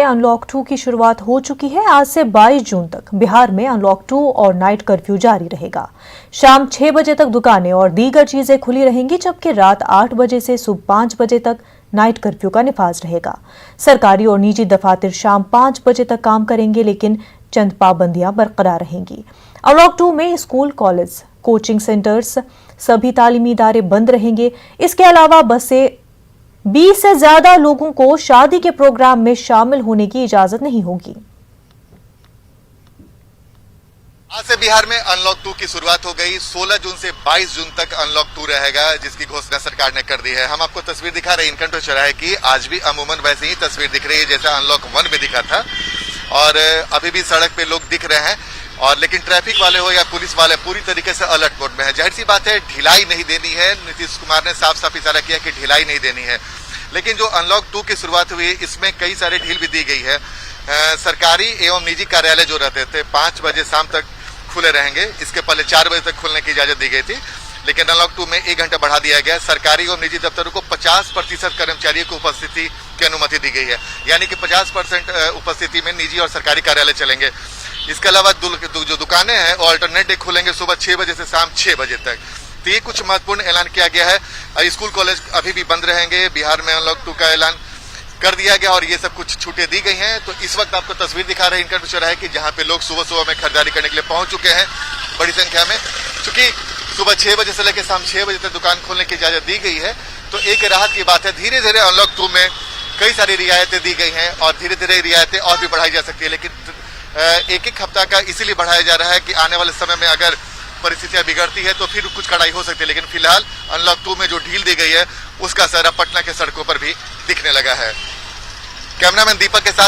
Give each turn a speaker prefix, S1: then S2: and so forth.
S1: Unlock 2 की शुरुआत हो चुकी है। आज से 22 जून तक बिहार में अनलॉक 2 और नाइट कर्फ्यू जारी रहेगा। शाम 6 बजे तक दुकानें और दीगर चीजें खुली रहेंगी, जबकि रात 8 बजे से सुबह 5 बजे तक नाइट कर्फ्यू का निफाज रहेगा। सरकारी और निजी दफातर शाम 5 बजे तक काम करेंगे, लेकिन चंद पाबंदियां बरकरार रहेंगी। अनलॉक 2 में स्कूल, कॉलेज, कोचिंग सेंटर्स, सभी तालीमी इदारे बंद रहेंगे। इसके अलावा बसें 20 से ज्यादा लोगों को शादी के प्रोग्राम में शामिल होने की इजाजत नहीं होगी।
S2: आज से बिहार में अनलॉक 2 की शुरुआत हो गई। 16 जून से 22 जून तक अनलॉक 2 रहेगा, जिसकी घोषणा सरकार ने कर दी है। हम आपको तस्वीर दिखा रहे हैं इनकंट्रो चौराहे की। आज भी अमूमन वैसे ही तस्वीर दिख रही है जैसा अनलॉक 1 में दिखा था, और अभी भी सड़क पे लोग दिख रहे हैं। और लेकिन ट्रैफिक वाले हो या पुलिस वाले पूरी तरीके से अलर्ट मोड में है। जाहिर सी बात है, ढिलाई नहीं देनी है। नीतीश कुमार ने साफ साफ इशारा किया कि ढिलाई नहीं देनी है। लेकिन जो अनलॉक 2 की शुरुआत हुई, इसमें कई सारे ढील भी दी गई है। सरकारी एवं निजी कार्यालय जो रहते थे 5 बजे शाम तक खुले रहेंगे। इसके पहले 4 बजे तक खुलने की इजाजत दी गई थी, लेकिन अनलॉक 2 में 1 घंटा बढ़ा दिया गया। सरकारी एवं निजी दफ्तरों को 50% कर्मचारियों की उपस्थिति की अनुमति दी गई है, यानी कि 50% उपस्थिति में निजी और सरकारी कार्यालय चलेंगे। इसके अलावा जो दुकानें हैं वो अल्टरनेट डे खुलेंगे सुबह 6 बजे से शाम 6 बजे तक। तो ये कुछ महत्वपूर्ण ऐलान किया गया है। स्कूल कॉलेज अभी भी बंद रहेंगे। बिहार में अनलॉक 2 का ऐलान कर दिया गया और ये सब कुछ छूटें दी गई हैं। तो इस वक्त आपको तस्वीर दिखा रहे हैं इनकंट्रो चौराहे की, जहां पे लोग सुबह सुबह में खरीदारी करने के लिए पहुंच चुके हैं बड़ी संख्या में। चूंकि सुबह 6 बजे से लेकर शाम 6 बजे तक दुकान खोलने की इजाजत दी गई है, तो एक राहत की बात है। धीरे धीरे अनलॉक 2 में कई सारी रियायतें दी गई हैं और धीरे धीरे रियायतें और भी बढ़ाई जा सकती है। लेकिन एक हफ्ता का इसीलिए बढ़ाया जा रहा है कि आने वाले समय में अगर परिस्थितियां बिगड़ती है तो फिर कुछ कड़ाई हो सकती है। लेकिन फिलहाल अनलॉक 2 में जो ढील दी गई है उसका असर अब पटना के सड़कों पर भी दिखने लगा है। कैमरामैन दीपक के साथ